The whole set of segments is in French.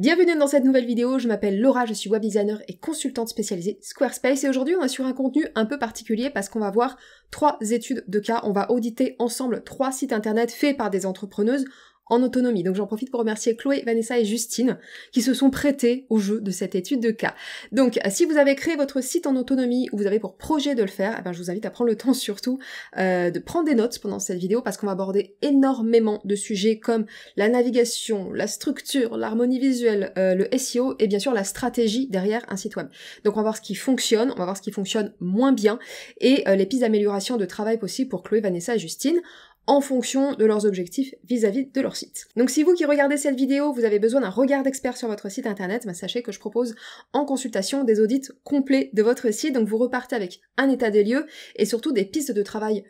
Bienvenue dans cette nouvelle vidéo, je m'appelle Laura, je suis web designer et consultante spécialisée Squarespace et aujourd'hui on est sur un contenu un peu particulier parce qu'on va voir 3 études de cas, on va auditer ensemble 3 sites internet faits par des entrepreneuses en autonomie. Donc j'en profite pour remercier Chloé, Vanessa et Justine qui se sont prêtées au jeu de cette étude de cas. Donc si vous avez créé votre site en autonomie ou vous avez pour projet de le faire, eh ben, je vous invite à prendre le temps surtout de prendre des notes pendant cette vidéo parce qu'on va aborder énormément de sujets comme la navigation, la structure, l'harmonie visuelle, le SEO et bien sûr la stratégie derrière un site web. Donc on va voir ce qui fonctionne, on va voir ce qui fonctionne moins bien et les pistes d'amélioration de travail possibles pour Chloé, Vanessa et Justine en fonction de leurs objectifs vis-à-vis de leur site. Donc si vous qui regardez cette vidéo, vous avez besoin d'un regard d'expert sur votre site internet, bah sachez que je propose en consultation des audits complets de votre site, donc vous repartez avec un état des lieux et surtout des pistes de travail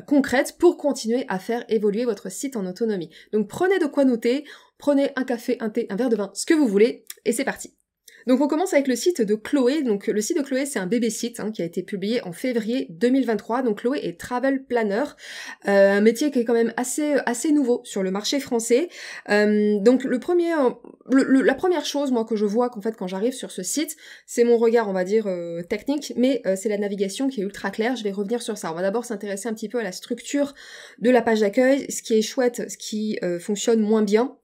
concrètes pour continuer à faire évoluer votre site en autonomie. Donc prenez de quoi noter, prenez un café, un thé, un verre de vin, ce que vous voulez, et c'est parti. Donc on commence avec le site de Chloé. Donc le site de Chloé c'est un bébé site qui a été publié en février 2023. Donc Chloé est travel planner, un métier qui est quand même assez nouveau sur le marché français. Donc la première chose moi que je vois qu'en fait quand j'arrive sur ce site, c'est mon regard on va dire technique, mais c'est la navigation qui est ultra claire. Je vais revenir sur ça. On va d'abord s'intéresser un petit peu à la structure de la page d'accueil, ce qui est chouette, ce qui fonctionne moins bien.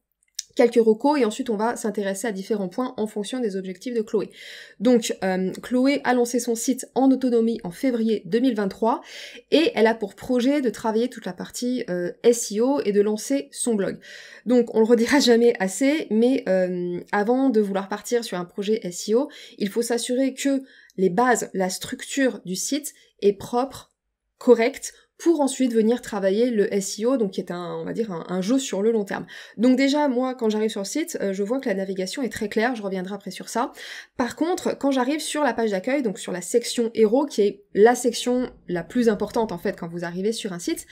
Quelques recos et ensuite on va s'intéresser à différents points en fonction des objectifs de Chloé. Donc Chloé a lancé son site en autonomie en février 2023 et elle a pour projet de travailler toute la partie SEO et de lancer son blog. Donc on le redira jamais assez, mais avant de vouloir partir sur un projet SEO, il faut s'assurer que les bases, la structure du site est propre, correcte, pour ensuite venir travailler le SEO, donc qui est on va dire un jeu sur le long terme. Donc déjà, moi, quand j'arrive sur le site, je vois que la navigation est très claire, je reviendrai après sur ça. Par contre, quand j'arrive sur la page d'accueil, donc sur la section héros, qui est la section la plus importante en fait quand vous arrivez sur un site,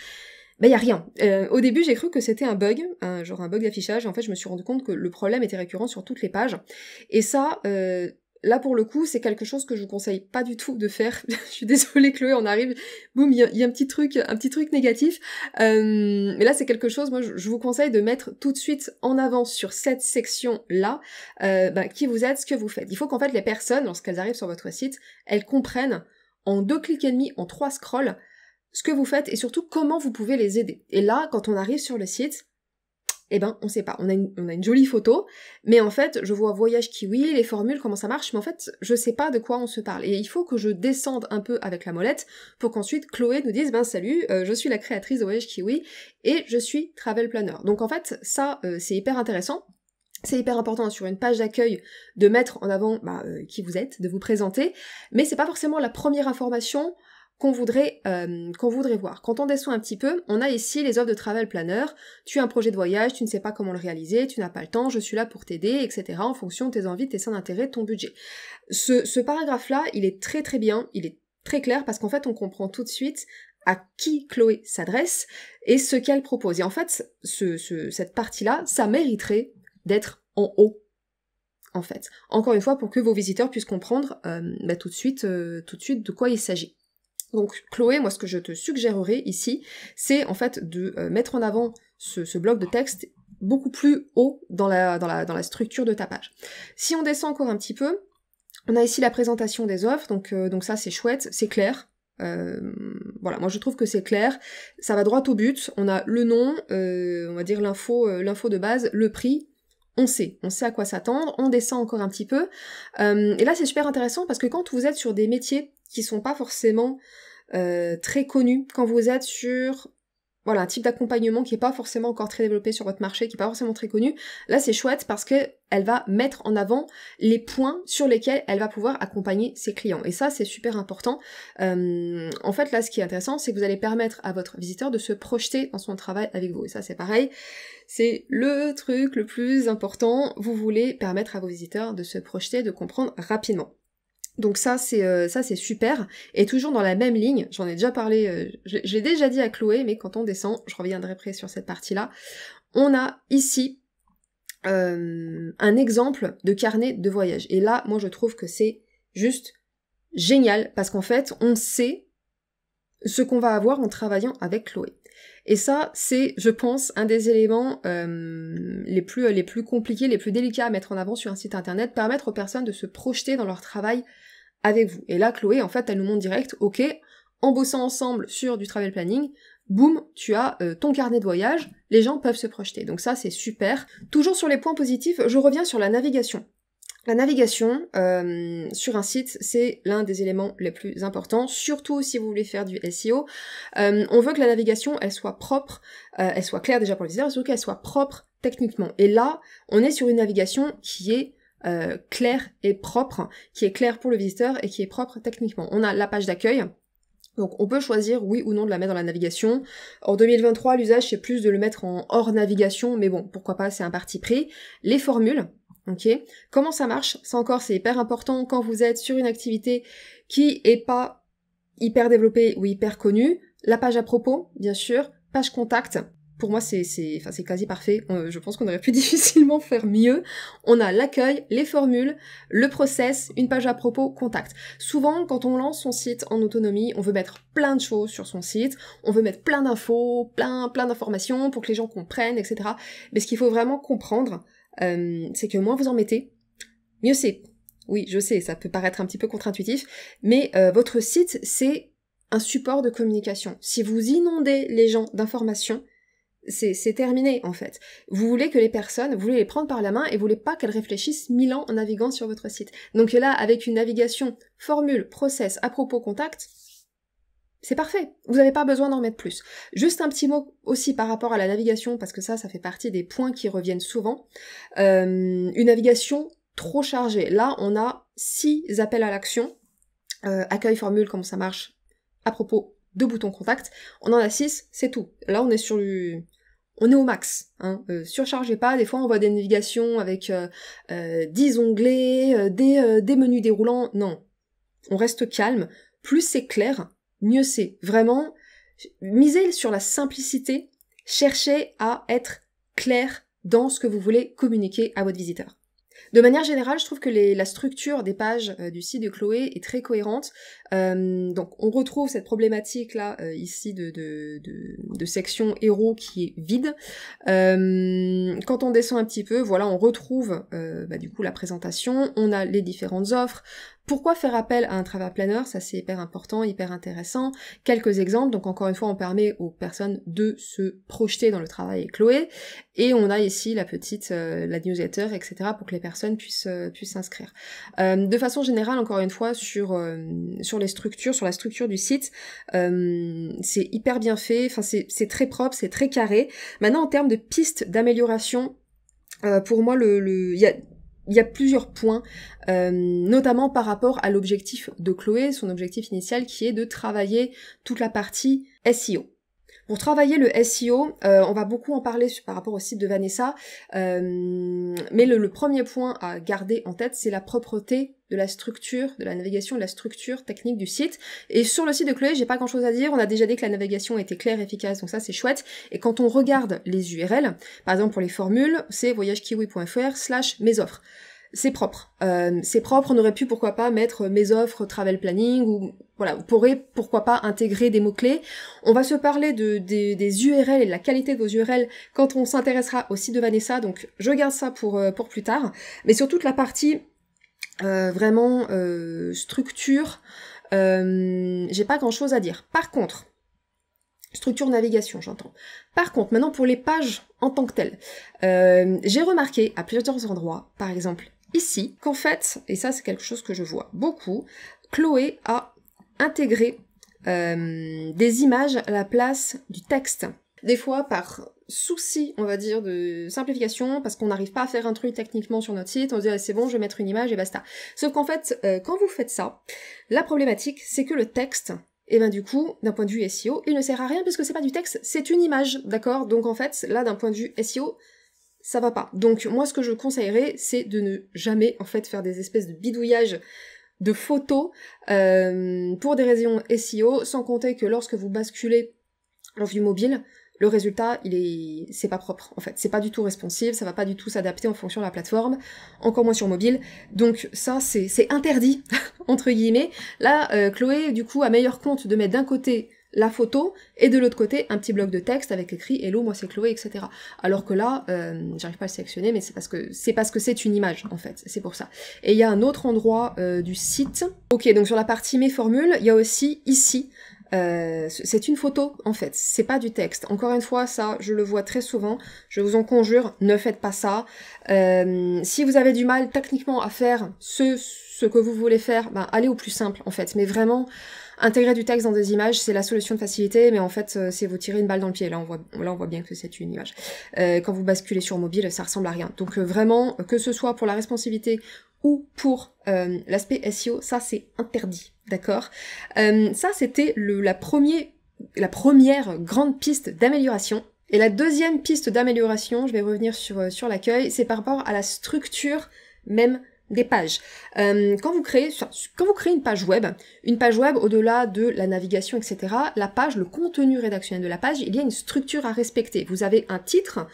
ben y a rien. Au début, j'ai cru que c'était un bug, genre un bug d'affichage, et en fait, je me suis rendu compte que le problème était récurrent sur toutes les pages. Et ça, là, pour le coup, c'est quelque chose que je vous conseille pas du tout de faire. Je suis désolée, Chloé, on arrive, boum, il y a un petit truc négatif. Mais là, c'est quelque chose, moi, je vous conseille de mettre tout de suite en avant sur cette section-là, qui vous êtes, ce que vous faites. Il faut qu'en fait, les personnes, lorsqu'elles arrivent sur votre site, elles comprennent en 2 clics et demi, en 3 scrolls, ce que vous faites et surtout comment vous pouvez les aider. Et là, quand on arrive sur le site, eh ben, on sait pas. On a une jolie photo, mais en fait, je vois Voyage Kiwi, les formules, comment ça marche, mais en fait, je sais pas de quoi on se parle. Et il faut que je descende un peu avec la molette pour qu'ensuite Chloé nous dise, ben salut, je suis la créatrice de Voyage Kiwi et je suis travel planner. Donc en fait, ça, c'est hyper intéressant. C'est hyper important sur une page d'accueil de mettre en avant qui vous êtes, de vous présenter, mais c'est pas forcément la première information qu'on voudrait voir. Quand on descend un petit peu, on a ici les offres de travel planner. Tu as un projet de voyage, tu ne sais pas comment le réaliser, tu n'as pas le temps, je suis là pour t'aider, etc. en fonction de tes envies, de tes centres d'intérêt, de ton budget. Ce paragraphe-là, il est très très bien, il est très clair parce qu'en fait, on comprend tout de suite à qui Chloé s'adresse et ce qu'elle propose. Et en fait, cette partie-là, ça mériterait d'être en haut. En fait, encore une fois, pour que vos visiteurs puissent comprendre tout de suite de quoi il s'agit. Donc Chloé, moi ce que je te suggérerais ici, c'est en fait de mettre en avant ce bloc de texte beaucoup plus haut dans la structure de ta page. Si on descend encore un petit peu, on a ici la présentation des offres, donc ça c'est chouette, c'est clair. Voilà, moi je trouve que c'est clair, ça va droit au but, on a le nom, on va dire l'info de base, le prix, on sait à quoi s'attendre, on descend encore un petit peu, et là c'est super intéressant parce que quand vous êtes sur des métiers qui sont pas forcément très connus, quand vous êtes sur un type d'accompagnement qui est pas forcément encore très développé sur votre marché, qui est pas forcément très connu, là c'est chouette parce que elle va mettre en avant les points sur lesquels elle va pouvoir accompagner ses clients. Et ça c'est super important. En fait là ce qui est intéressant c'est que vous allez permettre à votre visiteur de se projeter dans son travail avec vous. Et ça c'est pareil, c'est le truc le plus important. Vous voulez permettre à vos visiteurs de se projeter, de comprendre rapidement. Donc ça c'est super, et toujours dans la même ligne, j'en ai déjà parlé, je l'ai déjà dit à Chloé, mais quand on descend, je reviendrai après sur cette partie-là, on a ici un exemple de carnet de voyage, et là, moi je trouve que c'est juste génial, parce qu'en fait, on sait ce qu'on va avoir en travaillant avec Chloé. Et ça, c'est, je pense, un des éléments les plus compliqués, les plus délicats à mettre en avant sur un site internet, permettre aux personnes de se projeter dans leur travail avec vous. Et là, Chloé, en fait, elle nous montre direct, ok, en bossant ensemble sur du travel planning, boum, tu as ton carnet de voyage, les gens peuvent se projeter. Donc ça, c'est super. Toujours sur les points positifs, je reviens sur la navigation. La navigation sur un site, c'est l'un des éléments les plus importants, surtout si vous voulez faire du SEO. On veut que la navigation, elle soit propre, elle soit claire déjà pour le visiteur, et surtout qu'elle soit propre techniquement. Et là, on est sur une navigation qui est claire et propre, qui est claire pour le visiteur et qui est propre techniquement. On a la page d'accueil. Donc on peut choisir oui ou non de la mettre dans la navigation. En 2023, l'usage c'est plus de le mettre en hors navigation, mais bon, pourquoi pas, c'est un parti pris. Les formules, ok. Comment ça marche? Ça encore, c'est hyper important quand vous êtes sur une activité qui est pas hyper développée ou hyper connue. La page à propos, bien sûr, page contact. Pour moi, c'est quasi parfait. Je pense qu'on aurait pu difficilement faire mieux. On a l'accueil, les formules, le process, une page à propos, contact. Souvent, quand on lance son site en autonomie, on veut mettre plein de choses sur son site, on veut mettre plein d'infos, plein d'informations pour que les gens comprennent, etc. Mais ce qu'il faut vraiment comprendre, c'est que moins vous en mettez, mieux c'est. Oui, je sais, ça peut paraître un petit peu contre-intuitif, mais votre site, c'est un support de communication. Si vous inondez les gens d'informations, c'est terminé en fait. Vous voulez que les personnes, vous voulez les prendre par la main et vous voulez pas qu'elles réfléchissent 1000 ans en naviguant sur votre site. Donc là, avec une navigation, formule, process, à propos, contact, c'est parfait. Vous n'avez pas besoin d'en mettre plus. Juste un petit mot aussi par rapport à la navigation, parce que ça fait partie des points qui reviennent souvent. Une navigation trop chargée. Là, on a 6 appels à l'action. Accueil, formule, comment ça marche, à propos, 2 boutons contact. On en a 6, c'est tout. Là, on est au max, hein. Surchargez pas, des fois on voit des navigations avec 10 onglets, des menus déroulants, non. On reste calme, plus c'est clair, mieux c'est. Vraiment, misez sur la simplicité, cherchez à être clair dans ce que vous voulez communiquer à votre visiteur. De manière générale, je trouve que la structure des pages du site de Chloé est très cohérente. Donc on retrouve cette problématique là ici de section héros qui est vide. Quand on descend un petit peu, voilà, on retrouve du coup la présentation, on a les différentes offres. Pourquoi faire appel à un travel planner? Ça c'est hyper important, hyper intéressant. Quelques exemples, donc encore une fois on permet aux personnes de se projeter dans le travail avec Chloé, et on a ici la petite, la newsletter, etc. pour que les personnes puissent s'inscrire. De façon générale, encore une fois, sur les structures, sur la structure du site, c'est hyper bien fait, enfin c'est très propre, c'est très carré. Maintenant en termes de pistes d'amélioration, pour moi il y a plusieurs points, notamment par rapport à l'objectif de Chloé, son objectif initial qui est de travailler toute la partie SEO. Pour travailler le SEO, on va beaucoup en parler par rapport au site de Vanessa, mais le premier point à garder en tête, c'est la propreté de la structure, de la navigation, de la structure technique du site. Et sur le site de Chloé, j'ai pas grand chose à dire, on a déjà dit que la navigation était claire, efficace, donc ça c'est chouette. Et quand on regarde les URL, par exemple pour les formules, c'est voyagekiwi.fr/mes offres. C'est propre. On aurait pu pourquoi pas mettre mes offres travel planning, ou voilà, vous pourrez pourquoi pas intégrer des mots-clés. On va se parler des URL et de la qualité de vos URL quand on s'intéressera au site de Vanessa, donc je garde ça pour plus tard. Mais sur toute la partie vraiment structure, j'ai pas grand chose à dire. Par contre, structure navigation, j'entends. Par contre, maintenant pour les pages en tant que telles, j'ai remarqué à plusieurs endroits, par exemple ici, qu'en fait, et ça c'est quelque chose que je vois beaucoup, Chloé a intégré des images à la place du texte. Des fois par souci, on va dire, de simplification, parce qu'on n'arrive pas à faire un truc techniquement sur notre site, on se dit ah, c'est bon, je vais mettre une image et basta. Sauf qu'en fait, quand vous faites ça, la problématique c'est que le texte, et ben du coup, d'un point de vue SEO, il ne sert à rien puisque c'est pas du texte, c'est une image, d'accord? Donc en fait, là d'un point de vue SEO, ça va pas. Donc moi ce que je conseillerais, c'est de ne jamais en fait faire des espèces de bidouillages de photos pour des raisons SEO, sans compter que lorsque vous basculez en vue mobile, le résultat, c'est pas propre, en fait. C'est pas du tout responsive, ça va pas du tout s'adapter en fonction de la plateforme, encore moins sur mobile. Donc ça, c'est interdit, entre guillemets. Là, Chloé, du coup, a meilleur compte de mettre d'un côté la photo, et de l'autre côté, un petit bloc de texte avec écrit « Hello, moi c'est Chloé », etc. Alors que là, j'arrive pas à le sélectionner, mais c'est parce que c'est une image, en fait, c'est pour ça. Et il y a un autre endroit du site. Ok, donc sur la partie « Mes formules », il y a aussi ici, c'est une photo, en fait, c'est pas du texte. Encore une fois, ça, je le vois très souvent, je vous en conjure, ne faites pas ça. Si vous avez du mal techniquement à faire ce que vous voulez faire, ben, allez au plus simple, en fait, mais vraiment... Intégrer du texte dans des images, c'est la solution de facilité, mais en fait, c'est vous tirer une balle dans le pied. Là, on voit bien que c'est une image. Quand vous basculez sur mobile, ça ressemble à rien. Donc vraiment, que ce soit pour la responsivité ou pour l'aspect SEO, ça c'est interdit, d'accord. Ça, c'était la première grande piste d'amélioration. Et la deuxième piste d'amélioration, je vais revenir sur l'accueil, c'est par rapport à la structure même des pages. Quand vous créez une page web, au-delà de la navigation, etc., la page, le contenu rédactionnel de la page, il y a une structure à respecter. Vous avez un titre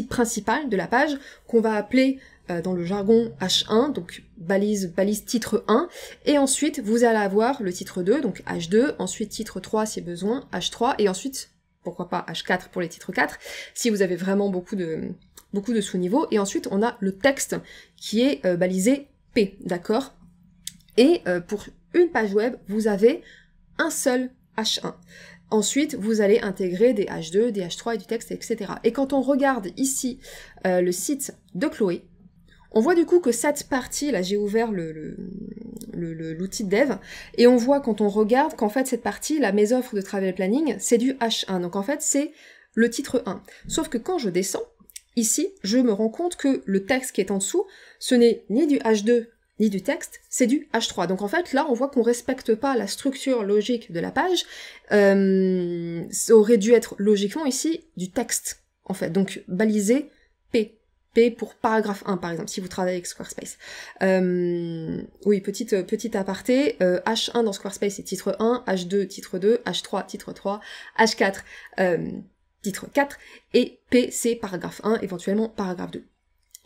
principal de la page qu'on va appeler dans le jargon H1, donc balise titre 1, et ensuite vous allez avoir le titre 2, donc H2, ensuite titre 3 si besoin, H3, et ensuite, pourquoi pas H4 pour les titres 4, si vous avez vraiment beaucoup de sous-niveaux, et ensuite on a le texte qui est balisé P, d'accord. Et pour une page web, vous avez un seul H1. Ensuite, vous allez intégrer des H2, des H3 et du texte, etc. Et quand on regarde ici le site de Chloé, on voit du coup que cette partie, là j'ai ouvert l'outil de dev, et on voit quand on regarde qu'en fait cette partie, là mes offres de travel planning, c'est du H1, donc en fait c'est le titre 1. Sauf que quand je descends, ici, je me rends compte que le texte qui est en dessous, ce n'est ni du H2 ni du texte, c'est du H3. Donc en fait là on voit qu'on respecte pas la structure logique de la page, ça aurait dû être logiquement ici du texte, en fait, donc balisé P. P pour paragraphe 1 par exemple, si vous travaillez avec Squarespace. Oui, petite aparté, H1 dans Squarespace c'est titre 1, H2 titre 2, H3 titre 3, H4 titre 4, et P c'est paragraphe 1, éventuellement paragraphe 2.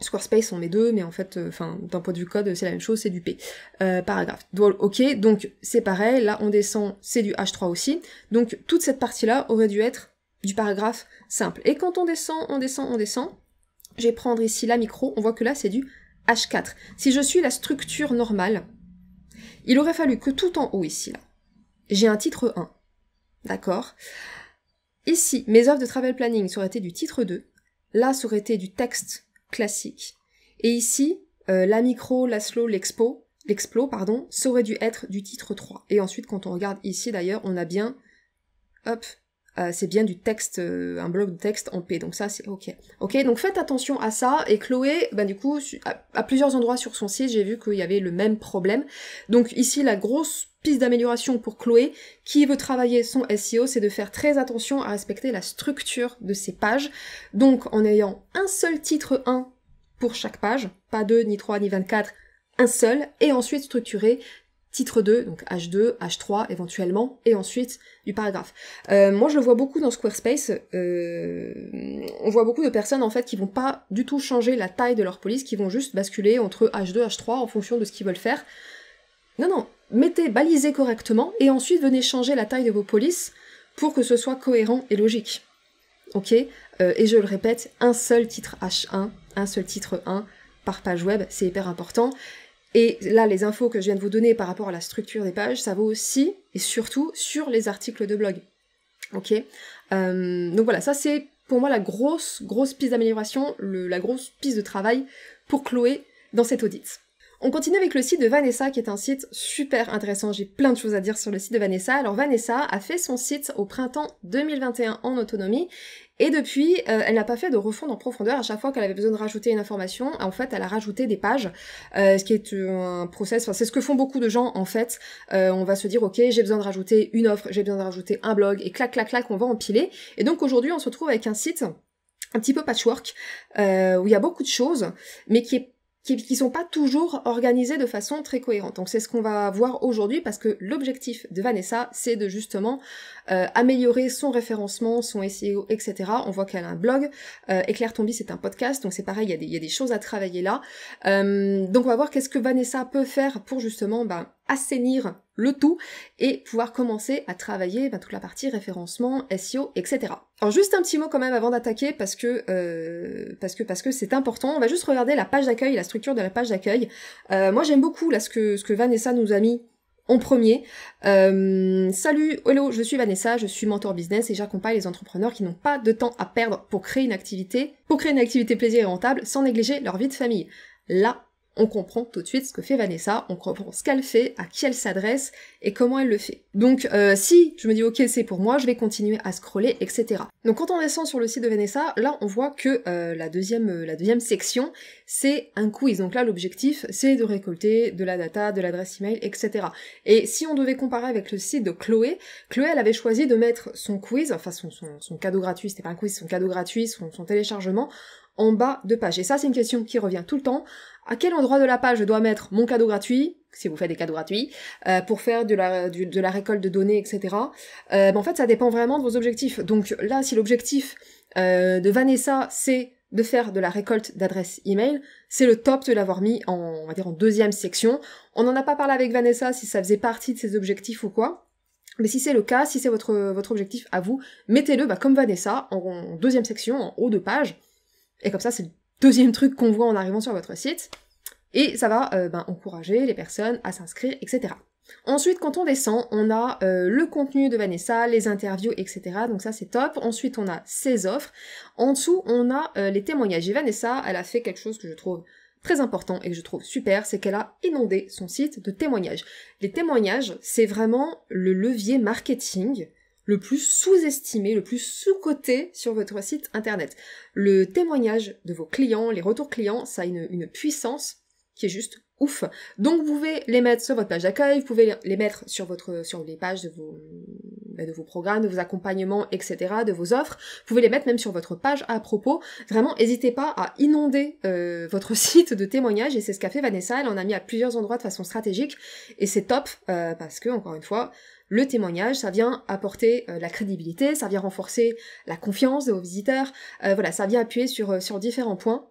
Squarespace on met 2, mais en fait, d'un point de vue code, c'est la même chose, c'est du P. Paragraphe. Ok, donc c'est pareil, là on descend, c'est du H3 aussi, donc toute cette partie-là aurait dû être du paragraphe simple. Et quand on descend, je vais prendre ici la micro, on voit que là c'est du H4. Si je suis la structure normale, il aurait fallu que tout en haut ici, là, j'ai un titre 1, d'accord. Ici, mes offres de travel planning, ça aurait été du titre 2, là ça aurait été du texte classique, et ici, la micro, la slow, l'explo, ça aurait dû être du titre 3. Et ensuite, quand on regarde ici d'ailleurs, on a bien, hop, c'est bien du texte, un bloc de texte en P, donc ça c'est ok. Ok, donc faites attention à ça, et Chloé, ben du coup, à plusieurs endroits sur son site, j'ai vu qu'il y avait le même problème. Donc ici, la grosse piste d'amélioration pour Chloé, qui veut travailler son SEO, c'est de faire très attention à respecter la structure de ses pages, donc en ayant un seul titre 1 pour chaque page, pas 2, ni 3, ni 24, un seul, et ensuite structurer titre 2, donc H2, H3 éventuellement, et ensuite du paragraphe. Moi je le vois beaucoup dans Squarespace, on voit beaucoup de personnes en fait qui vont pas du tout changer la taille de leur police, qui vont juste basculer entre H2, H3 en fonction de ce qu'ils veulent faire. Non, balisez correctement, et ensuite venez changer la taille de vos polices pour que ce soit cohérent et logique. Ok, et je le répète, un seul titre H1, un seul titre 1 par page web, c'est hyper important. Et là, les infos que je viens de vous donner par rapport à la structure des pages, ça vaut aussi, et surtout, sur les articles de blog. Ok, donc voilà, ça c'est pour moi la grosse piste d'amélioration, la grosse piste de travail pour Chloé dans cet audit. On continue avec le site de Vanessa, qui est un site super intéressant. J'ai plein de choses à dire sur le site de Vanessa. Alors Vanessa a fait son site au printemps 2021 en autonomie, et depuis, elle n'a pas fait de refonte en profondeur. À chaque fois qu'elle avait besoin de rajouter une information, en fait, elle a rajouté des pages, ce qui est un process, enfin, c'est ce que font beaucoup de gens, en fait. On va se dire, ok, j'ai besoin de rajouter une offre, j'ai besoin de rajouter un blog, et clac, on va empiler. Et donc aujourd'hui, on se retrouve avec un site un petit peu patchwork, où il y a beaucoup de choses, mais qui sont pas toujours organisées de façon très cohérente. Donc c'est ce qu'on va voir aujourd'hui, parce que l'objectif de Vanessa, c'est de justement améliorer son référencement, son SEO, etc. On voit qu'elle a un blog, Éclair ton bis, c'est un podcast, donc c'est pareil, il y a des choses à travailler là. Donc on va voir qu'est-ce que Vanessa peut faire pour justement assainir le tout et pouvoir commencer à travailler toute la partie référencement, SEO, etc. Alors juste un petit mot quand même avant d'attaquer parce que c'est important. On va juste regarder la page d'accueil, la structure de la page d'accueil. Moi j'aime beaucoup là ce que Vanessa nous a mis en premier. Salut, hello, je suis Vanessa, je suis mentor business et j'accompagne les entrepreneurs qui n'ont pas de temps à perdre pour créer une activité plaisir et rentable sans négliger leur vie de famille. Là, on comprend tout de suite ce que fait Vanessa, on comprend ce qu'elle fait, à qui elle s'adresse et comment elle le fait. Donc si je me dis ok c'est pour moi, je vais continuer à scroller, etc. Donc quand on descend sur le site de Vanessa, là on voit que la deuxième section, c'est un quiz. Donc là l'objectif c'est de récolter de la data, de l'adresse email, etc. Et si on devait comparer avec le site de Chloé, elle avait choisi de mettre son quiz, enfin son cadeau gratuit, c'était pas un quiz, son cadeau gratuit, son téléchargement, en bas de page. Et ça c'est une question qui revient tout le temps. À quel endroit de la page je dois mettre mon cadeau gratuit, si vous faites des cadeaux gratuits, pour faire de la récolte de données, etc. En fait, ça dépend vraiment de vos objectifs. Donc là, si l'objectif de Vanessa, c'est de faire de la récolte d'adresses email, c'est le top de l'avoir mis on va dire en deuxième section. On n'en a pas parlé avec Vanessa si ça faisait partie de ses objectifs ou quoi. Mais si c'est le cas, si c'est votre objectif à vous, mettez-le comme Vanessa en deuxième section, en haut de page. Et comme ça, c'est le deuxième truc qu'on voit en arrivant sur votre site, et ça va encourager les personnes à s'inscrire, etc. Ensuite, quand on descend, on a le contenu de Vanessa, les interviews, etc. Donc ça, c'est top. Ensuite, on a ses offres. En dessous, on a les témoignages. Et Vanessa, elle a fait quelque chose que je trouve très important et que je trouve super, c'est qu'elle a inondé son site de témoignages. Les témoignages, c'est vraiment le levier marketing le plus sous-estimé, le plus sous-coté sur votre site internet. Le témoignage de vos clients, les retours clients, ça a une puissance qui est juste ouf. Donc vous pouvez les mettre sur votre page d'accueil, vous pouvez les mettre sur les pages de vos programmes, de vos accompagnements, etc., de vos offres. Vous pouvez les mettre même sur votre page à propos. Vraiment, n'hésitez pas à inonder votre site de témoignages, et c'est ce qu'a fait Vanessa. Elle en a mis à plusieurs endroits de façon stratégique, et c'est top parce que, encore une fois, le témoignage, ça vient apporter la crédibilité, ça vient renforcer la confiance de vos visiteurs, ça vient appuyer sur différents points.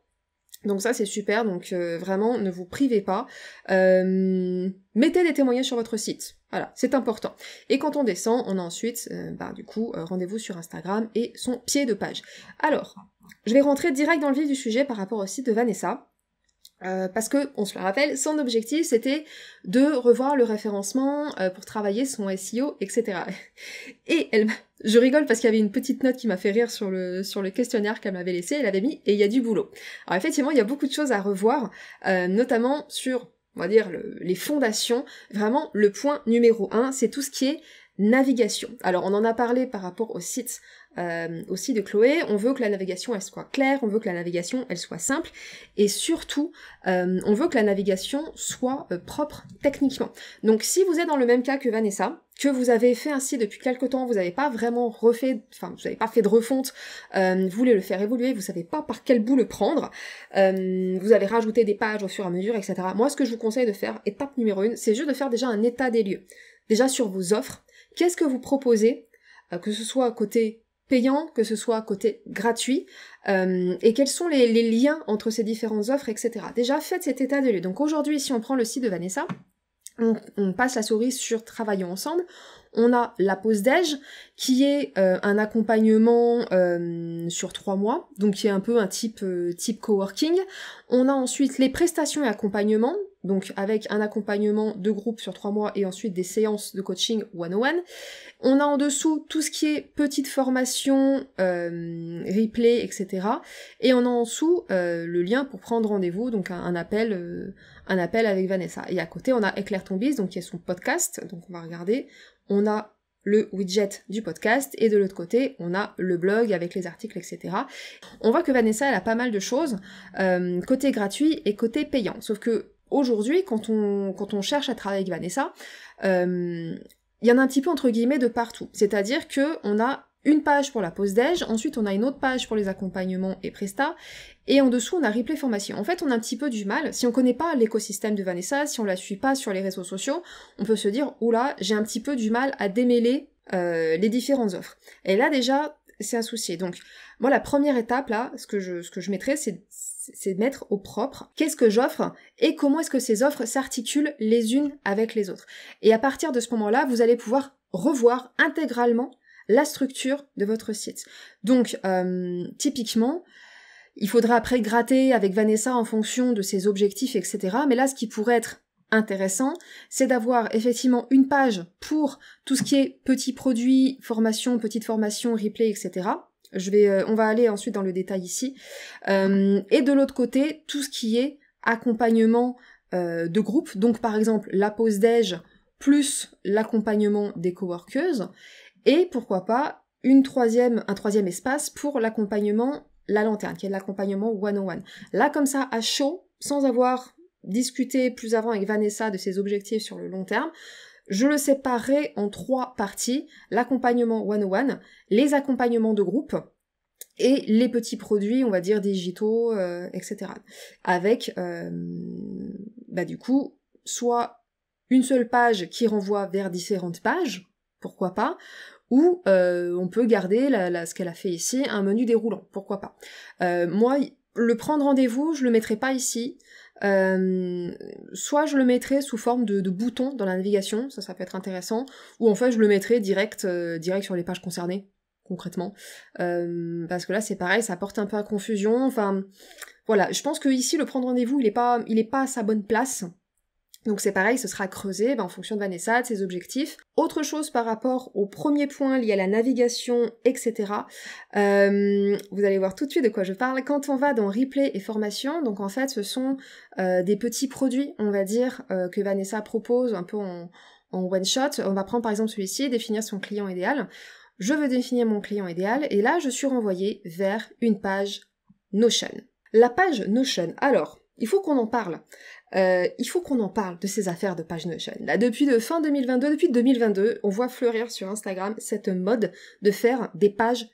Donc ça c'est super, donc vraiment ne vous privez pas. Mettez des témoignages sur votre site, voilà, c'est important. Et quand on descend, on a ensuite, rendez-vous sur Instagram et son pied de page. Alors, je vais rentrer direct dans le vif du sujet par rapport au site de Vanessa. Parce que, on se le rappelle, son objectif c'était de revoir le référencement pour travailler son SEO, etc. Et je rigole parce qu'il y avait une petite note qui m'a fait rire sur le questionnaire qu'elle m'avait laissé, elle avait mis « et il y a du boulot ». Alors effectivement, il y a beaucoup de choses à revoir, notamment sur, on va dire, les fondations. Vraiment, le point numéro 1, c'est tout ce qui est navigation. Alors on en a parlé par rapport au site de Chloé, on veut que la navigation elle soit claire, on veut que la navigation elle soit simple, et surtout on veut que la navigation soit propre techniquement. Donc si vous êtes dans le même cas que Vanessa, que vous avez fait un site depuis quelque temps, vous n'avez pas vraiment vous n'avez pas fait de refonte, vous voulez le faire évoluer, vous savez pas par quel bout le prendre, vous avez rajouté des pages au fur et à mesure, etc. Moi ce que je vous conseille de faire, étape numéro 1, c'est juste de faire déjà un état des lieux. Déjà sur vos offres, qu'est-ce que vous proposez, que ce soit côté payant, que ce soit côté gratuit, et quels sont les liens entre ces différentes offres, etc. Déjà, faites cet état des lieux. Donc aujourd'hui, si on prend le site de Vanessa, on passe la souris sur Travaillons ensemble, on a la pause déj, qui est un accompagnement sur 3 mois, donc qui est un peu un type coworking. On a ensuite les prestations et accompagnements, donc avec un accompagnement de groupe sur 3 mois et ensuite des séances de coaching one-on-one. On a en dessous tout ce qui est petite formation, replay, etc. Et on a en dessous le lien pour prendre rendez-vous, donc un appel avec Vanessa. Et à côté, on a Éclaire ton biz, donc qui est son podcast, donc on va regarder. On a le widget du podcast, et de l'autre côté, on a le blog avec les articles, etc. On voit que Vanessa, elle a pas mal de choses, côté gratuit et côté payant. Sauf que aujourd'hui, quand on cherche à travailler avec Vanessa, il y en a un petit peu entre guillemets de partout. C'est-à-dire que on a une page pour la pause déj, ensuite on a une autre page pour les accompagnements et prestats, et en dessous on a replay formation. En fait, on a un petit peu du mal, si on connaît pas l'écosystème de Vanessa, si on la suit pas sur les réseaux sociaux, on peut se dire, oula, j'ai un petit peu du mal à démêler les différentes offres. Et là déjà, c'est un souci. Donc, moi la première étape là, ce que je mettrais, c'est c'est mettre au propre qu'est-ce que j'offre et comment est-ce que ces offres s'articulent les unes avec les autres. Et à partir de ce moment-là, vous allez pouvoir revoir intégralement la structure de votre site. Donc, typiquement, il faudra après gratter avec Vanessa en fonction de ses objectifs, etc. Mais là, ce qui pourrait être intéressant, c'est d'avoir effectivement une page pour tout ce qui est petits produits, formation, petite formation, replay, etc. On va aller ensuite dans le détail ici. Et de l'autre côté, tout ce qui est accompagnement de groupe. Donc, par exemple, la pause déj plus l'accompagnement des coworkeuses. Et pourquoi pas un troisième espace pour l'accompagnement la lanterne, qui est l'accompagnement one-on-one. Là, comme ça, à chaud, sans avoir discuté plus avant avec Vanessa de ses objectifs sur le long terme, je le séparerai en 3 parties, l'accompagnement one-on-one, les accompagnements de groupe, et les petits produits, on va dire, digitaux, etc. Avec, du coup, soit une seule page qui renvoie vers différentes pages, pourquoi pas, ou on peut garder ce qu'elle a fait ici, un menu déroulant, pourquoi pas. Moi, le prendre rendez-vous, je le mettrai pas ici, soit je le mettrai sous forme de bouton dans la navigation, ça peut être intéressant, ou en fait je le mettrai direct sur les pages concernées, concrètement, parce que là c'est pareil, ça porte un peu à confusion, enfin, voilà, je pense que ici le prendre rendez-vous, il est pas à sa bonne place. Donc c'est pareil, ce sera creusé en fonction de Vanessa, de ses objectifs. Autre chose par rapport au premier point lié à la navigation, etc. Vous allez voir tout de suite de quoi je parle. Quand on va dans replay et formation, donc en fait ce sont des petits produits, on va dire, que Vanessa propose un peu en one shot. On va prendre par exemple celui-ci, définir son client idéal. Je veux définir mon client idéal, et là je suis renvoyée vers une page Notion. La page Notion, alors, il faut qu'on en parle. Il faut qu'on en parle de ces affaires de page Notion. Là, depuis 2022, on voit fleurir sur Instagram cette mode de faire des pages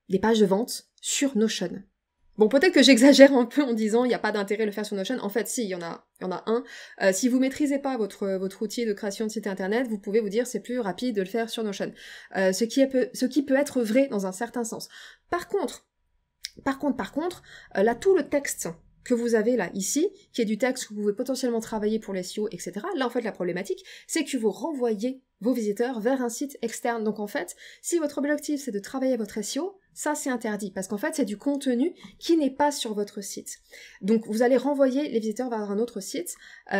de vente sur Notion. Bon, peut-être que j'exagère un peu en disant il n'y a pas d'intérêt de le faire sur Notion. En fait, si, il y en a un. Si vous maîtrisez pas votre outil de création de site internet, vous pouvez vous dire c'est plus rapide de le faire sur Notion. Ce qui peut être vrai dans un certain sens. Par contre, là, tout le texte que vous avez là, ici, qui est du texte que vous pouvez potentiellement travailler pour les SEO, etc. Là, en fait, la problématique, c'est que vous renvoyez vos visiteurs vers un site externe. Donc, en fait, si votre objectif, c'est de travailler votre SEO, ça, c'est interdit, parce qu'en fait, c'est du contenu qui n'est pas sur votre site. Donc, vous allez renvoyer les visiteurs vers un autre site, et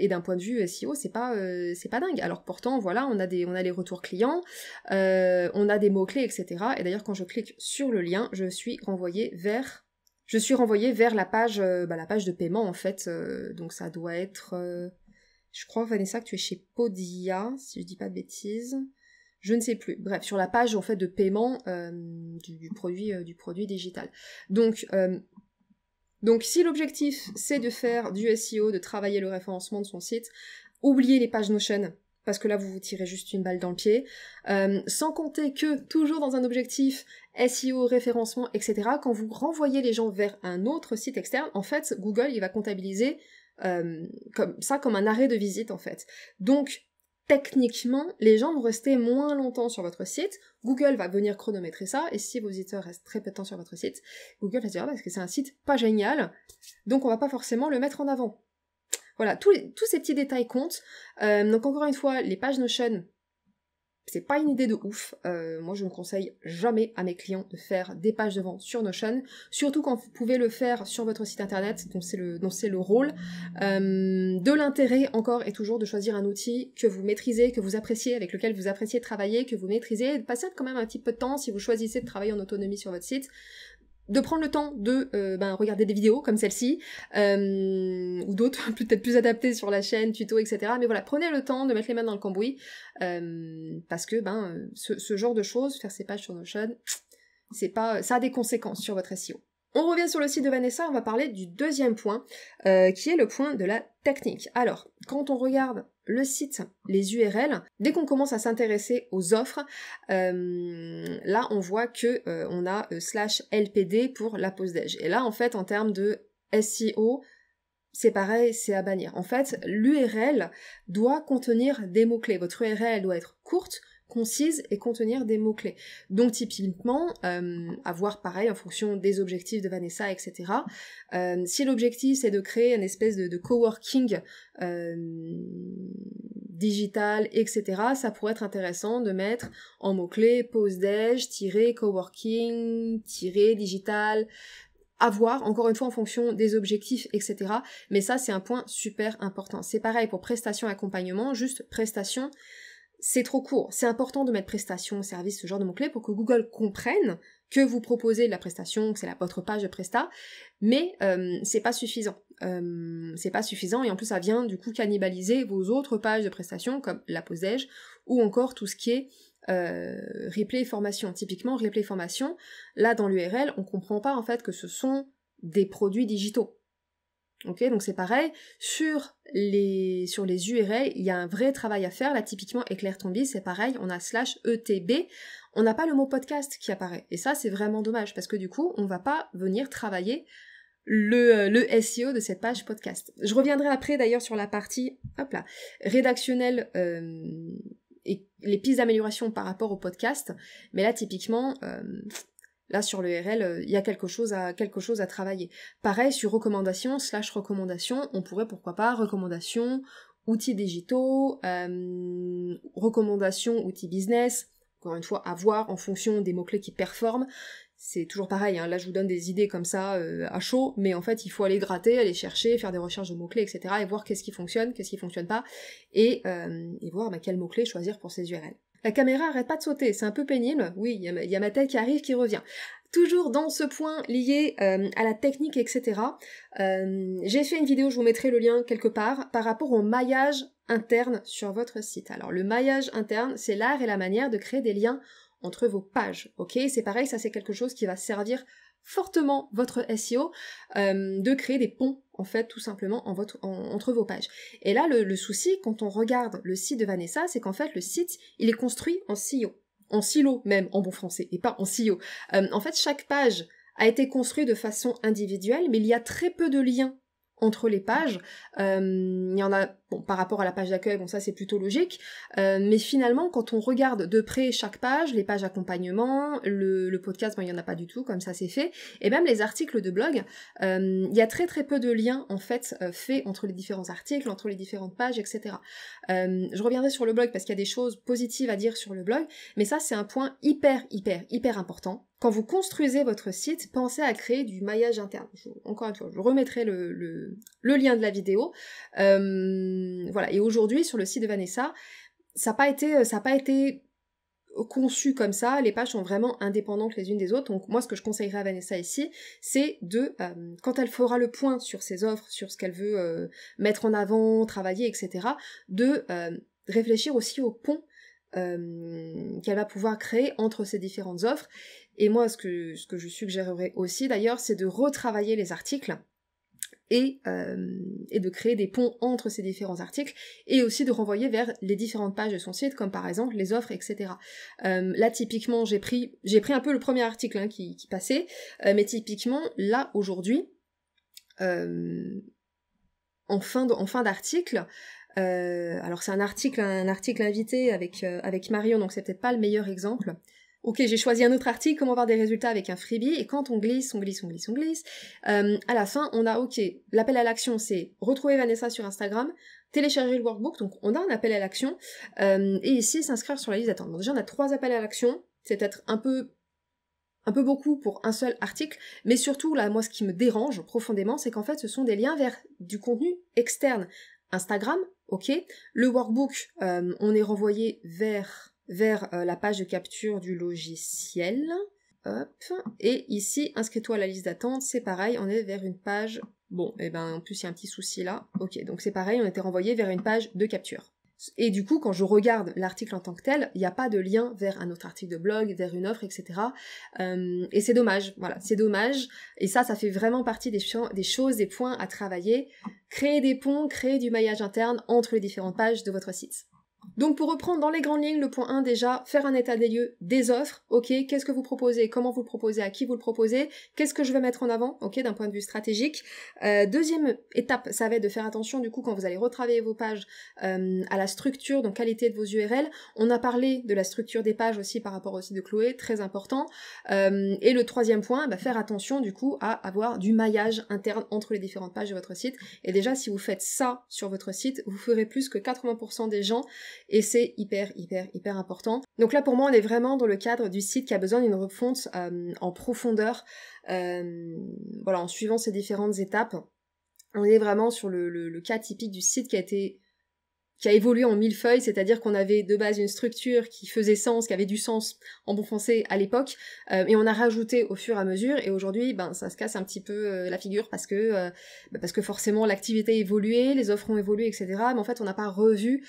d'un point de vue SEO, c'est pas dingue. Alors, pourtant, voilà, on a les retours clients, on a des mots-clés, etc. Et d'ailleurs, quand je clique sur le lien, je suis renvoyée vers la page de paiement, en fait. Donc, ça doit être... je crois, Vanessa, que tu es chez Podia, si je dis pas de bêtises. Je ne sais plus. Bref, sur la page en fait de paiement du produit digital. Donc si l'objectif c'est de faire du SEO, de travailler le référencement de son site, oubliez les pages Notion, parce que là vous vous tirez juste une balle dans le pied. Sans compter que, toujours dans un objectif SEO, référencement, etc., quand vous renvoyez les gens vers un autre site externe, en fait, Google, il va comptabiliser comme un arrêt de visite, en fait. Donc, techniquement, les gens vont rester moins longtemps sur votre site, Google va venir chronométrer ça, et si vos visiteurs restent très peu de temps sur votre site, Google va se dire, parce que c'est un site pas génial, donc on va pas forcément le mettre en avant. Voilà, tous ces petits détails comptent. Donc encore une fois, les pages Notion, c'est pas une idée de ouf. Moi, je ne conseille jamais à mes clients de faire des pages de vente sur Notion, surtout quand vous pouvez le faire sur votre site internet, dont c'est le rôle. De l'intérêt, encore et toujours, de choisir un outil que vous maîtrisez, que vous appréciez, avec lequel vous appréciez travailler, que vous maîtrisez, et de passer quand même un petit peu de temps, si vous choisissez de travailler en autonomie sur votre site, de prendre le temps de regarder des vidéos comme celle-ci, ou d'autres peut-être plus adaptées sur la chaîne, tuto, etc. Mais voilà, prenez le temps de mettre les mains dans le cambouis, parce que ce genre de choses, faire ces pages sur Notion, ça a des conséquences sur votre SEO. On revient sur le site de Vanessa, on va parler du deuxième point, qui est le point de la technique. Alors, quand on regarde le site, les URL, dès qu'on commence à s'intéresser aux offres, là on voit que on a /LPD pour la pause déj. Et là en fait en termes de SEO, c'est pareil, c'est à bannir. En fait, l'URL doit contenir des mots-clés. Votre URL doit être courte, concise et contenir des mots-clés. Donc typiquement, à voir pareil en fonction des objectifs de Vanessa, etc. Si l'objectif c'est de créer une espèce de coworking digital, etc., ça pourrait être intéressant de mettre en mots-clés pause-déj, coworking, digital, à voir, encore une fois, en fonction des objectifs, etc. Mais ça, c'est un point super important. C'est pareil pour prestation et accompagnement, juste prestation, c'est trop court. C'est important de mettre prestation, service, ce genre de mots-clés pour que Google comprenne que vous proposez de la prestation, que c'est votre page de Presta, mais c'est pas suffisant. C'est pas suffisant et en plus ça vient du coup cannibaliser vos autres pages de prestation comme la pause déj ou encore tout ce qui est replay formation. Typiquement replay formation, là dans l'URL on comprend pas en fait que ce sont des produits digitaux. Ok, donc c'est pareil, sur les URL, il y a un vrai travail à faire. Là, typiquement, Éclaire ton biz, c'est pareil, on a /ETB, on n'a pas le mot podcast qui apparaît. Et ça, c'est vraiment dommage, parce que du coup, on va pas venir travailler le SEO de cette page podcast. Je reviendrai après, d'ailleurs, sur la partie, rédactionnelle et les pistes d'amélioration par rapport au podcast. Mais là, typiquement... Là, sur l'URL, il y a quelque chose à travailler. Pareil, sur recommandation, on pourrait, pourquoi pas, recommandation, outils digitaux, recommandation, outils business, encore une fois, à voir en fonction des mots-clés qui performent. C'est toujours pareil, hein. Là je vous donne des idées comme ça, à chaud, mais en fait, il faut aller gratter, aller chercher, faire des recherches de mots-clés, etc., et voir qu'est-ce qui fonctionne pas, et voir quel mot-clé choisir pour ces URL. La caméra arrête pas de sauter, c'est un peu pénible, oui, il y a ma tête qui arrive, qui revient. Toujours dans ce point lié à la technique, etc., j'ai fait une vidéo, je vous mettrai le lien quelque part, par rapport au maillage interne sur votre site. Alors le maillage interne, c'est l'art et la manière de créer des liens entre vos pages, ok? C'est pareil, ça c'est quelque chose qui va servir fortement votre SEO, de créer des ponts, en fait, tout simplement, entre vos pages. Et là, le souci, quand on regarde le site de Vanessa, c'est qu'en fait, le site, il est construit en silo. En silo, même, en bon français, et pas en silo. En fait, chaque page a été construite de façon individuelle, mais il y a très peu de liens entre les pages. Il y en a, bon, par rapport à la page d'accueil, bon, ça c'est plutôt logique, mais finalement, quand on regarde de près chaque page, les pages accompagnement, le podcast, bon, il y en a pas du tout, comme ça c'est fait, et même les articles de blog, il y a très très peu de liens, en fait, faits entre les différents articles, entre les différentes pages, etc. Je reviendrai sur le blog parce qu'il y a des choses positives à dire sur le blog, mais ça c'est un point hyper important. Quand vous construisez votre site, pensez à créer du maillage interne. Encore une fois, je remettrai le lien de la vidéo. Voilà. Et aujourd'hui, sur le site de Vanessa, ça n'a pas été conçu comme ça. Les pages sont vraiment indépendantes les unes des autres. Donc moi, ce que je conseillerais à Vanessa ici, c'est de, quand elle fera le point sur ses offres, sur ce qu'elle veut mettre en avant, travailler, etc., de réfléchir aussi au pont qu'elle va pouvoir créer entre ces différentes offres. Et moi, ce que je suggérerais aussi d'ailleurs, c'est de retravailler les articles et de créer des ponts entre ces différents articles et aussi de renvoyer vers les différentes pages de son site, comme par exemple les offres, etc. Là, typiquement, j'ai pris un peu le premier article qui passait, mais typiquement, là, aujourd'hui, en fin d'article, alors c'est un article invité avec Marion, donc c'est peut-être pas le meilleur exemple. Ok, j'ai choisi un autre article, comment avoir des résultats avec un freebie, et quand on glisse, à la fin, on a, ok, l'appel à l'action, c'est retrouver Vanessa sur Instagram, télécharger le workbook, donc on a un appel à l'action, et ici, s'inscrire sur la liste d'attente. Donc déjà, on a 3 appels à l'action, c'est peut-être un peu beaucoup pour un seul article, mais surtout, là, moi, ce qui me dérange profondément, c'est qu'en fait, ce sont des liens vers du contenu externe. Instagram, ok, le workbook, on est renvoyé vers la page de capture du logiciel, hop, et ici, inscris-toi à la liste d'attente, c'est pareil, on est vers une page, bon, et ben en plus il y a un petit souci là, ok, donc c'est pareil, on était renvoyé vers une page de capture. Et du coup, quand je regarde l'article en tant que tel, il n'y a pas de lien vers un autre article de blog, vers une offre, etc. Et c'est dommage, voilà, c'est dommage. Et ça fait vraiment partie des choses, des points à travailler. Créer des ponts, créer du maillage interne entre les différentes pages de votre site. Donc pour reprendre dans les grandes lignes, le point 1 déjà, faire un état des lieux des offres, ok, qu'est-ce que vous proposez, comment vous le proposez, à qui vous le proposez, qu'est-ce que je vais mettre en avant, ok, d'un point de vue stratégique. Deuxième étape, ça va être de faire attention du coup quand vous allez retravailler vos pages à la structure, donc qualité de vos URL. On a parlé de la structure des pages aussi par rapport au site de Chloé, très important. Et le troisième point, faire attention du coup à avoir du maillage interne entre les différentes pages de votre site. Et déjà si vous faites ça sur votre site, vous ferez plus que 80% des gens, et c'est hyper important. Donc là pour moi on est vraiment dans le cadre du site qui a besoin d'une refonte en profondeur, voilà, en suivant ces différentes étapes. On est vraiment sur le cas typique du site qui a évolué en millefeuille, c'est-à-dire qu'on avait de base une structure qui faisait sens, qui avait du sens en bon français à l'époque, et on a rajouté au fur et à mesure, et aujourd'hui, ça se casse un petit peu la figure parce que forcément l'activité a évolué, les offres ont évolué, etc. Mais en fait, on n'a pas revu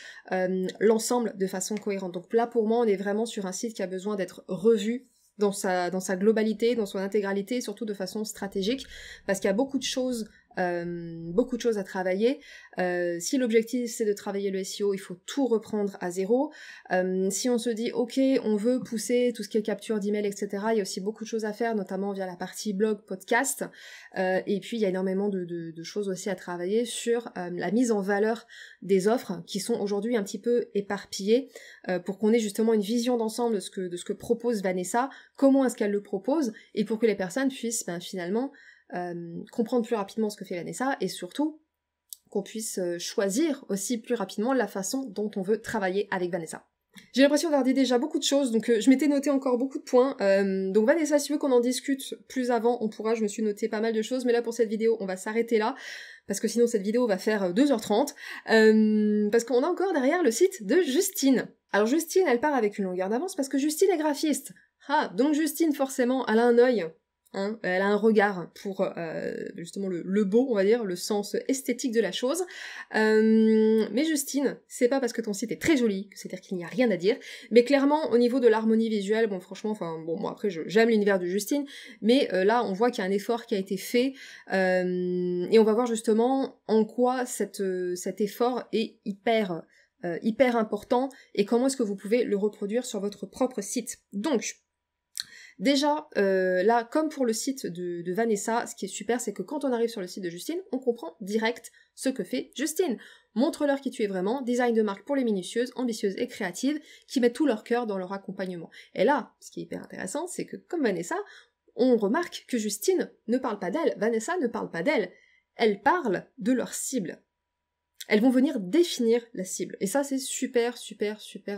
l'ensemble de façon cohérente. Donc là, pour moi, on est vraiment sur un site qui a besoin d'être revu dans sa globalité, dans son intégralité, et surtout de façon stratégique, parce qu'il y a beaucoup de choses à travailler. Si l'objectif c'est de travailler le SEO, il faut tout reprendre à zéro. Si on se dit ok, on veut pousser tout ce qui est capture d'email, etc., il y a aussi beaucoup de choses à faire, notamment via la partie blog, podcast, et puis il y a énormément de choses aussi à travailler sur la mise en valeur des offres qui sont aujourd'hui un petit peu éparpillées, pour qu'on ait justement une vision d'ensemble de ce que propose Vanessa, comment est-ce qu'elle le propose, et pour que les personnes puissent finalement comprendre plus rapidement ce que fait Vanessa, et surtout qu'on puisse choisir aussi plus rapidement la façon dont on veut travailler avec Vanessa. J'ai l'impression d'avoir dit déjà beaucoup de choses, donc je m'étais noté encore beaucoup de points. Donc Vanessa, si tu veux qu'on en discute plus avant, on pourra, je me suis noté pas mal de choses, mais là pour cette vidéo, on va s'arrêter là, parce que sinon cette vidéo va faire 2h30, parce qu'on a encore derrière le site de Justine. Alors Justine, elle part avec une longueur d'avance, parce que Justine est graphiste. Ah, donc Justine, forcément, elle a un œil, elle a un regard pour justement le beau, on va dire, le sens esthétique de la chose. Mais Justine, c'est pas parce que ton site est très joli, c'est-à-dire qu'il n'y a rien à dire, mais clairement au niveau de l'harmonie visuelle, franchement, moi après j'aime l'univers de Justine, mais là on voit qu'il y a un effort qui a été fait, et on va voir justement en quoi cet effort est hyper important, et comment est-ce que vous pouvez le reproduire sur votre propre site. Donc, déjà, là, comme pour le site de Vanessa, ce qui est super, c'est que quand on arrive sur le site de Justine, on comprend direct ce que fait Justine. Montre-leur qui tu es vraiment, design de marque pour les minutieuses, ambitieuses et créatives, qui mettent tout leur cœur dans leur accompagnement. Et là, ce qui est hyper intéressant, c'est que comme Vanessa, on remarque que Justine ne parle pas d'elle, Vanessa ne parle pas d'elle, elle parle de leur cible. Elles vont venir définir la cible. Et ça, c'est super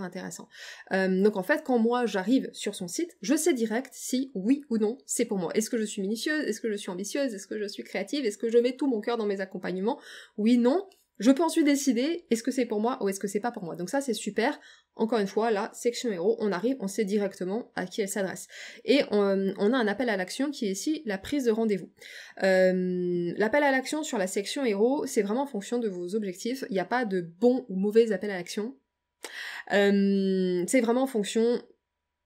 intéressant. Donc en fait, quand moi j'arrive sur son site, je sais direct si oui ou non c'est pour moi. Est-ce que je suis minutieuse? Est-ce que je suis ambitieuse? Est-ce que je suis créative? Est-ce que je mets tout mon cœur dans mes accompagnements? Oui, non. Je peux ensuite décider est-ce que c'est pour moi ou est-ce que c'est pas pour moi. Donc ça, c'est super. Encore une fois, la section héros, on arrive, on sait directement à qui elle s'adresse. Et on a un appel à l'action qui est ici la prise de rendez-vous. L'appel à l'action sur la section héros, c'est vraiment en fonction de vos objectifs. Il n'y a pas de bon ou mauvais appel à l'action. C'est vraiment en fonction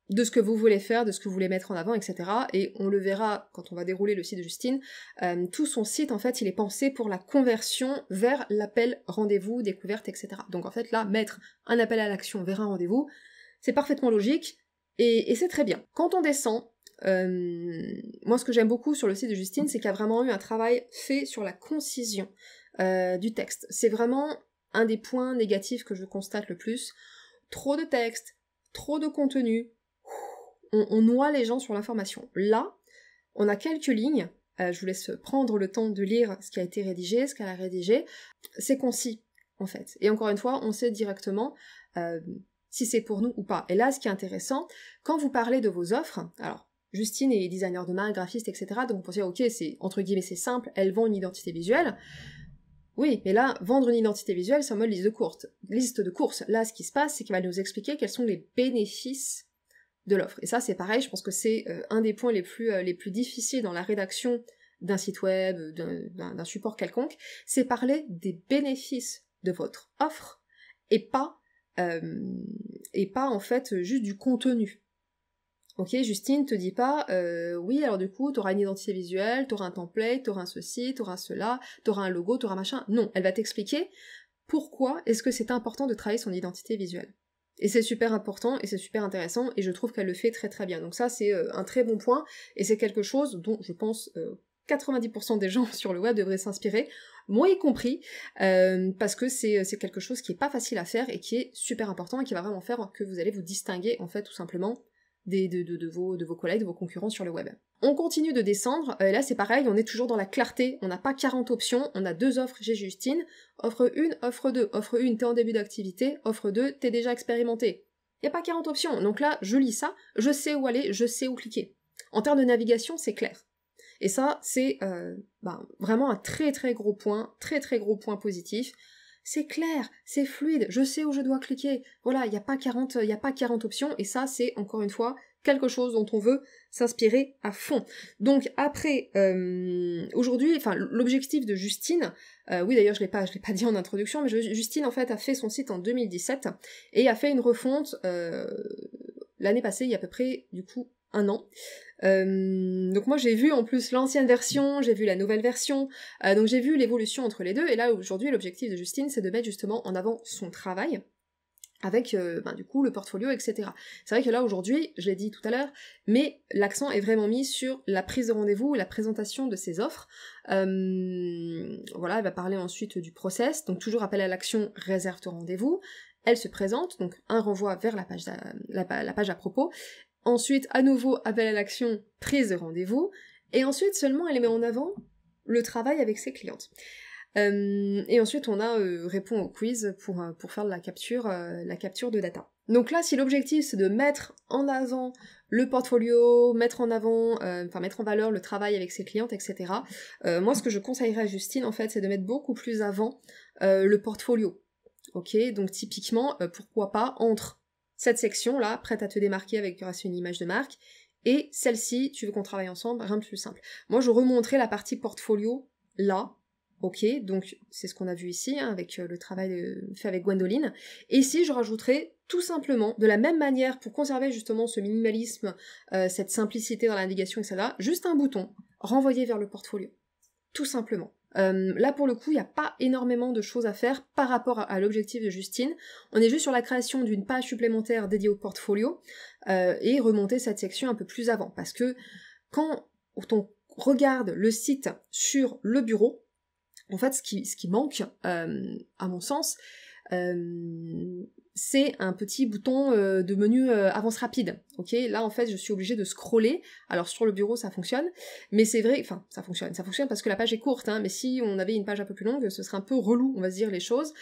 de ce que vous voulez faire, de ce que vous voulez mettre en avant, etc. Et on le verra quand on va dérouler le site de Justine. Tout son site, en fait, il est pensé pour la conversion vers l'appel rendez-vous, découverte, etc. Donc en fait, là, mettre un appel à l'action vers un rendez-vous, c'est parfaitement logique, et c'est très bien. Quand on descend, moi ce que j'aime beaucoup sur le site de Justine, c'est qu'il y a vraiment eu un travail fait sur la concision du texte. C'est vraiment un des points négatifs que je constate le plus. Trop de texte, trop de contenu, on noie les gens sur l'information. Là, on a quelques lignes, je vous laisse prendre le temps de lire ce qui a été rédigé, ce qu'elle a rédigé, c'est concis, en fait. Et encore une fois, on sait directement si c'est pour nous ou pas. Et là, ce qui est intéressant, quand vous parlez de vos offres, alors, Justine est designer de marque, graphiste, etc., donc vous pensez, ok, c'est, entre guillemets, c'est simple, elle vend une identité visuelle. Oui, mais là, vendre une identité visuelle, c'est en mode liste de courses. Là, ce qui se passe, c'est qu'il va nous expliquer quels sont les bénéfices de l'offre. Et ça, c'est pareil, je pense que c'est un des points les plus difficiles dans la rédaction d'un site web, d'un support quelconque, c'est parler des bénéfices de votre offre, et pas en fait juste du contenu. Ok, Justine te dit pas, oui, alors du coup, t'auras une identité visuelle, t'auras un template, t'auras un ceci, t'auras cela, t'auras un logo, t'auras machin. Non, elle va t'expliquer pourquoi est-ce que c'est important de travailler son identité visuelle. Et c'est super important, et c'est super intéressant, et je trouve qu'elle le fait très très bien. Donc ça, c'est un très bon point, et c'est quelque chose dont je pense 90% des gens sur le web devraient s'inspirer, moi y compris, parce que c'est quelque chose qui est pas facile à faire, et qui est super important, et qui va vraiment faire que vous allez vous distinguer, en fait, tout simplement, de vos collègues, de vos concurrents sur le web. On continue de descendre, et là c'est pareil, on est toujours dans la clarté, on n'a pas 40 options, on a 2 offres chez Justine, offre 1, offre 2, offre 1, t'es en début d'activité, offre 2, t'es déjà expérimenté. Il n'y a pas 40 options, donc là je lis ça, je sais où aller, je sais où cliquer. En termes de navigation, c'est clair. Et ça, c'est vraiment un très très gros point positif. C'est clair, c'est fluide, je sais où je dois cliquer. Voilà, il n'y a pas 40 options, et ça, c'est, encore une fois, quelque chose dont on veut s'inspirer à fond. Donc après, aujourd'hui, enfin, l'objectif de Justine, oui d'ailleurs je l'ai pas dit en introduction, mais Justine en fait a fait son site en 2017, et a fait une refonte l'année passée, il y a à peu près, du coup, 1 an. Donc moi j'ai vu en plus l'ancienne version, j'ai vu la nouvelle version, donc j'ai vu l'évolution entre les deux, et là aujourd'hui l'objectif de Justine c'est de mettre justement en avant son travail, avec du coup le portfolio, etc. C'est vrai que là aujourd'hui, je l'ai dit tout à l'heure, mais l'accent est vraiment mis sur la prise de rendez-vous, la présentation de ses offres. Voilà, elle va parler ensuite du process, donc toujours appel à l'action, réserve ton rendez-vous, elle se présente, donc un renvoi vers la page à propos, ensuite à nouveau appel à l'action, prise de rendez-vous, et ensuite seulement elle met en avant le travail avec ses clientes. Et ensuite on a répond au quiz pour faire la capture de data. Donc là, si l'objectif c'est de mettre en avant le portfolio, mettre en valeur le travail avec ses clientes, etc. Moi, ce que je conseillerais à Justine, en fait, c'est de mettre beaucoup plus avant le portfolio. Ok, donc typiquement, pourquoi pas entre cette section-là, prête à te démarquer avec une image de marque, et celle-ci, tu veux qu'on travaille ensemble, rien de plus simple. Moi, je remonterai la partie portfolio là. Ok, donc c'est ce qu'on a vu ici, hein, avec le travail fait avec Gwendoline. Et ici, je rajouterai tout simplement, de la même manière, pour conserver justement ce minimalisme, cette simplicité dans la navigation, etc., juste un bouton, renvoyer vers le portfolio. Tout simplement. Là, pour le coup, il n'y a pas énormément de choses à faire par rapport à l'objectif de Justine. On est juste sur la création d'une page supplémentaire dédiée au portfolio, et remonter cette section un peu plus avant. Parce que quand on regarde le site sur le bureau, en fait, ce qui manque, à mon sens, c'est un petit bouton de menu avance rapide. Ok, là en fait, je suis obligée de scroller. Alors sur le bureau, ça fonctionne, mais c'est vrai, enfin, ça fonctionne parce que la page est courte. Hein, mais si on avait une page un peu plus longue, ce serait un peu relou, on va se dire les choses.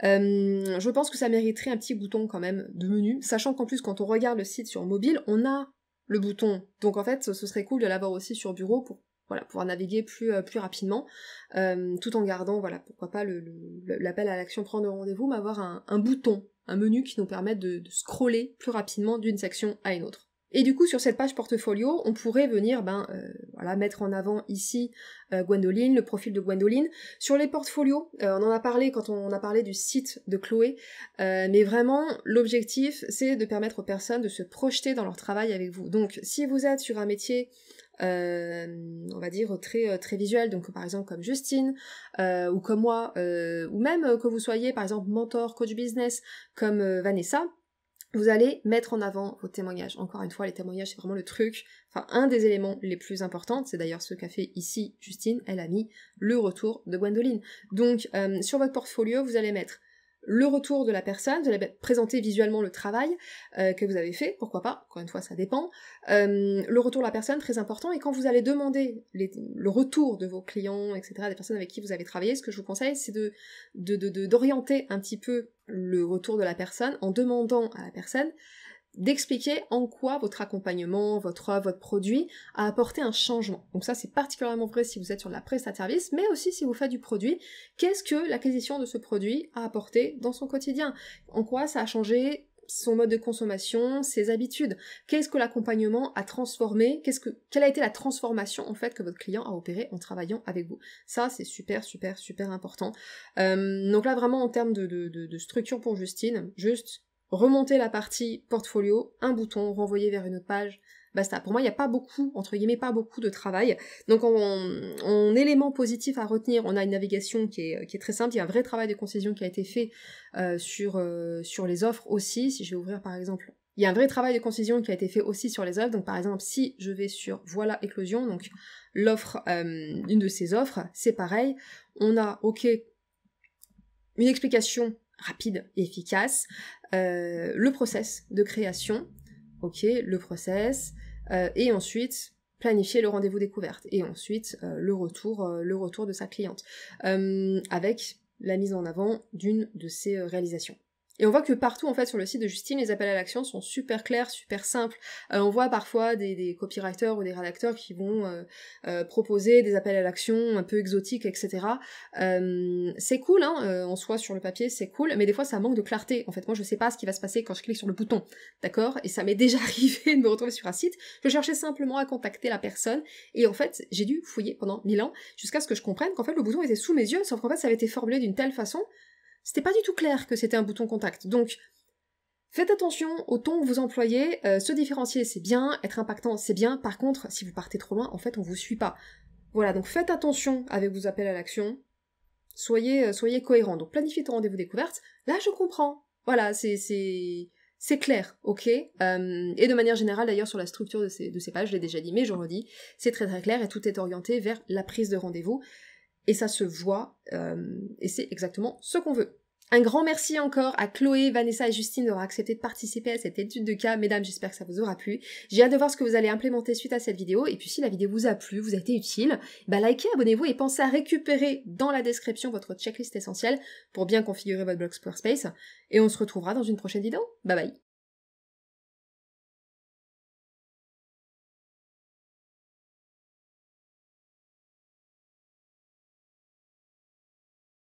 Je pense que ça mériterait un petit bouton quand même de menu, sachant qu'en plus, quand on regarde le site sur mobile, on a le bouton. Donc en fait, ce serait cool de l'avoir aussi sur bureau pour pouvoir naviguer plus rapidement, tout en gardant, voilà, pourquoi pas l'appel à l'action prendre rendez-vous, mais avoir un bouton, un menu qui nous permette de scroller plus rapidement d'une section à une autre. Et du coup, sur cette page portfolio, on pourrait venir mettre en avant ici Gwendoline, le profil de Gwendoline. Sur les portfolios, on en a parlé quand on a parlé du site de Chloé, mais vraiment, l'objectif, c'est de permettre aux personnes de se projeter dans leur travail avec vous. Donc, si vous êtes sur un métier on va dire très très visuel, donc par exemple comme Justine ou comme moi, ou même que vous soyez par exemple mentor, coach business comme Vanessa, vous allez mettre en avant vos témoignages. Encore une fois, les témoignages c'est vraiment le truc, enfin un des éléments les plus importants, c'est d'ailleurs ce qu'a fait ici Justine, elle a mis le retour de Gwendoline. Donc sur votre portfolio, vous allez mettre le retour de la personne, vous allez présenter visuellement le travail que vous avez fait, pourquoi pas, encore une fois ça dépend, le retour de la personne, très important, et quand vous allez demander le retour de vos clients, etc., des personnes avec qui vous avez travaillé, ce que je vous conseille, c'est d'orienter un petit peu le retour de la personne en demandant à la personne d'expliquer en quoi votre accompagnement, votre offre, votre produit a apporté un changement. Donc ça c'est particulièrement vrai si vous êtes sur de la prestation de service, mais aussi si vous faites du produit. Qu'est-ce que l'acquisition de ce produit a apporté dans son quotidien? En quoi ça a changé son mode de consommation, ses habitudes? Qu'est-ce que l'accompagnement a transformé? Quelle a été la transformation en fait que votre client a opéré en travaillant avec vous? Ça c'est super super super important. Donc là vraiment en termes de structure pour Justine, juste remonter la partie portfolio, un bouton, renvoyer vers une autre page, basta. Pour moi, il n'y a pas beaucoup, entre guillemets, pas beaucoup de travail. Donc en élément positif à retenir, on a une navigation qui est très simple, il y a un vrai travail de concision qui a été fait sur les offres aussi. Si je vais ouvrir par exemple, il y a un vrai travail de concision qui a été fait aussi sur les offres. Donc par exemple, si je vais sur Voilà Éclosion, donc l'offre, une de ces offres, c'est pareil, on a, ok, une explication rapide et efficace, le process de création, ok, le process, et ensuite planifier le rendez-vous découverte, et ensuite le retour de sa cliente, avec la mise en avant d'une de ses réalisations. Et on voit que partout, en fait, sur le site de Justine, les appels à l'action sont super clairs, super simples. On voit parfois des copywriters ou des rédacteurs qui vont proposer des appels à l'action un peu exotiques, etc. C'est cool, hein, en soi, sur le papier, c'est cool, mais des fois, ça manque de clarté. En fait, moi, je sais pas ce qui va se passer quand je clique sur le bouton, d'accord? Et ça m'est déjà arrivé de me retrouver sur un site, je cherchais simplement à contacter la personne, et en fait, j'ai dû fouiller pendant 1000 ans, jusqu'à ce que je comprenne qu'en fait, le bouton était sous mes yeux, sauf qu'en fait, ça avait été formulé d'une telle façon, c'était pas du tout clair que c'était un bouton contact. Donc, faites attention au ton que vous employez, se différencier c'est bien, être impactant c'est bien, par contre, si vous partez trop loin, en fait, on vous suit pas. Voilà, donc faites attention avec vos appels à l'action, soyez cohérents. Donc planifiez ton rendez-vous découverte, là je comprends. Voilà, c'est clair, ok. Et de manière générale, d'ailleurs, sur la structure de ces pages, je l'ai déjà dit, mais je redis, c'est très très clair et tout est orienté vers la prise de rendez-vous. Et ça se voit, et c'est exactement ce qu'on veut. Un grand merci encore à Chloé, Vanessa et Justine d'avoir accepté de participer à cette étude de cas. Mesdames, j'espère que ça vous aura plu. J'ai hâte de voir ce que vous allez implémenter suite à cette vidéo. Et puis si la vidéo vous a plu, vous a été utile, bah likez, abonnez-vous et pensez à récupérer dans la description votre checklist essentielle pour bien configurer votre blog Squarespace. Et on se retrouvera dans une prochaine vidéo. Bye bye.